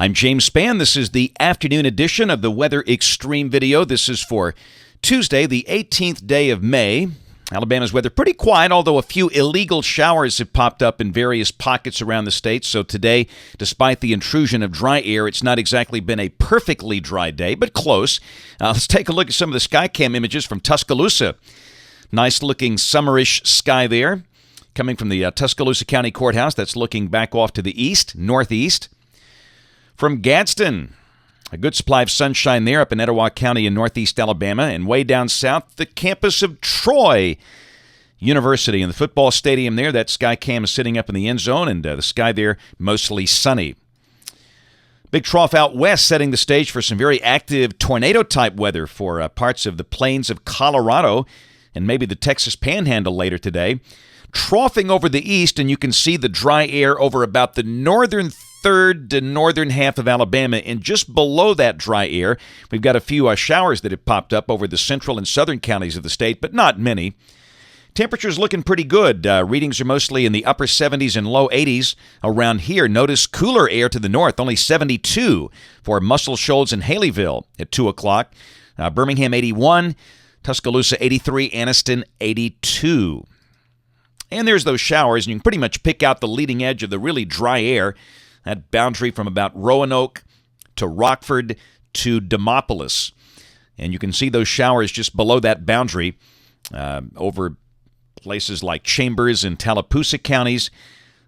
I'm James Spann. This is the afternoon edition of the Weather Xtreme video. This is for Tuesday, the 18th day of May. Alabama's weather pretty quiet, although a few illegal showers have popped up in various pockets around the state. So today, despite the intrusion of dry air, it's not exactly been a perfectly dry day, but close. Let's take a look at some of the Skycam images from Tuscaloosa. Nice-looking summerish sky there, coming from the Tuscaloosa County Courthouse. That's looking back off to the east, northeast. From Gadsden, a good supply of sunshine there up in Etowah County in northeast Alabama. And way down south, the campus of Troy University and the football stadium there. That Skycam is sitting up in the end zone, and the sky there mostly sunny. Big trough out west setting the stage for some very active tornado-type weather for parts of the plains of Colorado and maybe the Texas Panhandle later today. Troughing over the east, and you can see the dry air over about the northern third to northern half of Alabama, and just below that dry air, we've got a few showers that have popped up over the central and southern counties of the state, but not many. Temperatures looking pretty good. Readings are mostly in the upper 70s and low 80s around here. Notice cooler air to the north, only 72 for Muscle Shoals and Haleyville at 2 o'clock. Birmingham 81, Tuscaloosa 83, Anniston 82. And there's those showers, and you can pretty much pick out the leading edge of the really dry air, that boundary from about Roanoke to Rockford to Demopolis. And you can see those showers just below that boundary over places like Chambers and Tallapoosa counties.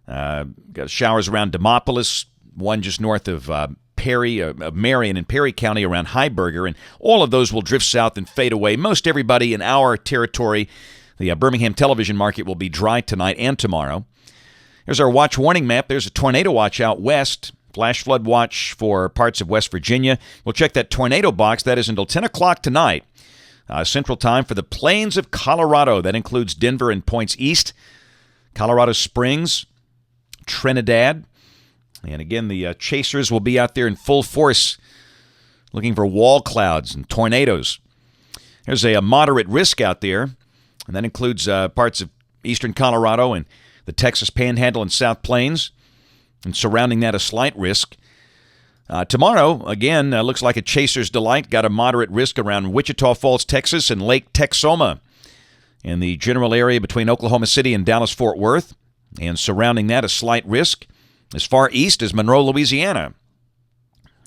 Got showers around Demopolis, one just north of Marion and Perry County around Heiberger. And all of those will drift south and fade away. Most everybody in our territory, the Birmingham television market, will be dry tonight and tomorrow. Here's our watch warning map. There's a tornado watch out west, flash flood watch for parts of West Virginia. We'll check that tornado box. That is until 10 o'clock tonight, Central Time, for the plains of Colorado. That includes Denver and points east, Colorado Springs, Trinidad. And again, the chasers will be out there in full force looking for wall clouds and tornadoes. There's a moderate risk out there, and that includes parts of eastern Colorado and the Texas Panhandle and South Plains, and surrounding that a slight risk. Tomorrow, again, looks like a chaser's delight. Got a moderate risk around Wichita Falls, Texas, and Lake Texoma in the general area between Oklahoma City and Dallas-Fort Worth, and surrounding that a slight risk as far east as Monroe, Louisiana.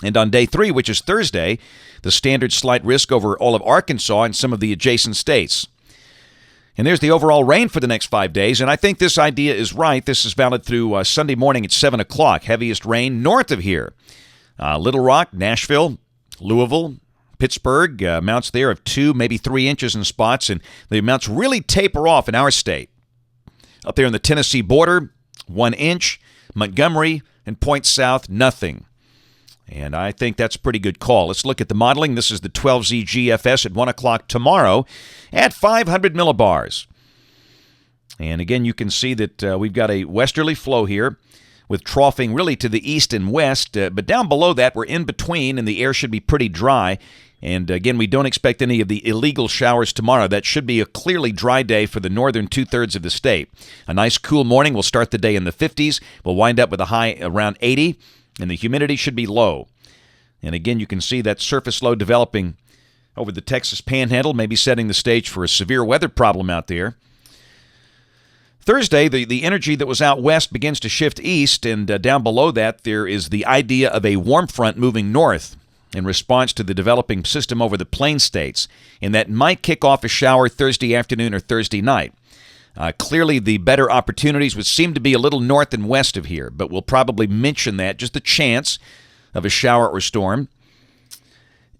And on day 3, which is Thursday, the standard slight risk over all of Arkansas and some of the adjacent states. And there's the overall rain for the next 5 days, and I think this idea is right. This is valid through Sunday morning at 7 o'clock. Heaviest rain north of here. Little Rock, Nashville, Louisville, Pittsburgh, amounts there of 2, maybe 3 inches in spots, and the amounts really taper off in our state. Up there in the Tennessee border, 1 inch. Montgomery and points south, nothing. And I think that's a pretty good call. Let's look at the modeling. This is the 12Z GFS at 1 o'clock tomorrow at 500 millibars. And again, you can see that we've got a westerly flow here with troughing really to the east and west. But down below that, we're in between, and the air should be pretty dry. And again, we don't expect any of the illegal showers tomorrow. That should be a clearly dry day for the northern two-thirds of the state. A nice cool morning. We'll start the day in the 50s. We'll wind up with a high around 80. And the humidity should be low. And again, you can see that surface low developing over the Texas Panhandle, maybe setting the stage for a severe weather problem out there. Thursday, the energy that was out west begins to shift east, and down below that, there is the idea of a warm front moving north in response to the developing system over the plain states, and that might kick off a shower Thursday afternoon or Thursday night. Clearly, the better opportunities would seem to be a little north and west of here, but we'll probably mention that, just a chance of a shower or storm.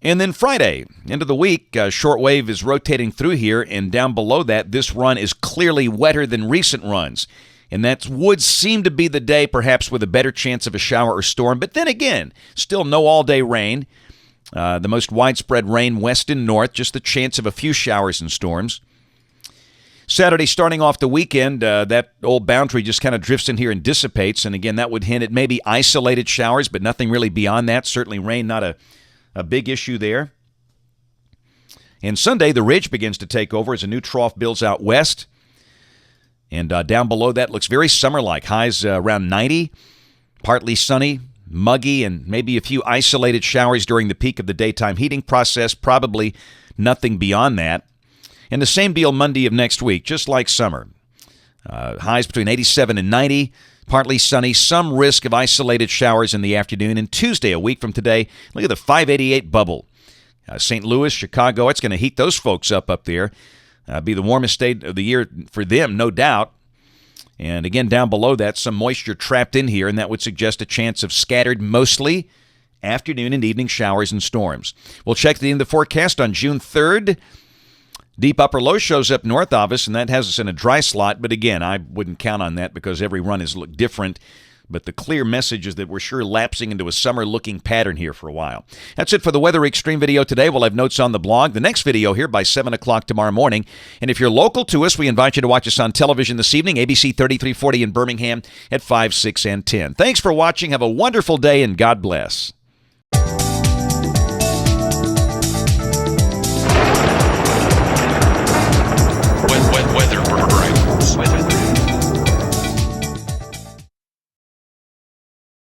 And then Friday, end of the week, shortwave is rotating through here, and down below that, this run is clearly wetter than recent runs. And that would seem to be the day, perhaps with a better chance of a shower or storm. But then again, still no all-day rain. The most widespread rain west and north, just the chance of a few showers and storms. Saturday, starting off the weekend, that old boundary just kind of drifts in here and dissipates. And again, that would hint at maybe isolated showers, but nothing really beyond that. Certainly rain, not a big issue there. And Sunday, the ridge begins to take over as a new trough builds out west. And down below that looks very summer-like. Highs around 90, partly sunny, muggy, and maybe a few isolated showers during the peak of the daytime heating process. Probably nothing beyond that. And the same deal Monday of next week, just like summer. Highs between 87 and 90. Partly sunny, some risk of isolated showers in the afternoon. And Tuesday, a week from today, look at the 588 bubble. St. Louis, Chicago, it's going to heat those folks up there. Be the warmest day of the year for them, no doubt. And again, down below that, some moisture trapped in here, and that would suggest a chance of scattered, mostly afternoon and evening showers and storms. We'll check the end of the forecast on June 3rd. Deep upper low shows up north of us, and that has us in a dry slot. But again, I wouldn't count on that because every run is different. But the clear message is that we're sure lapsing into a summer-looking pattern here for a while. That's it for the Weather Xtreme video today. We'll have notes on the blog. The next video here by 7 o'clock tomorrow morning. And if you're local to us, we invite you to watch us on television this evening, ABC 3340 in Birmingham at 5, 6, and 10. Thanks for watching. Have a wonderful day, and God bless.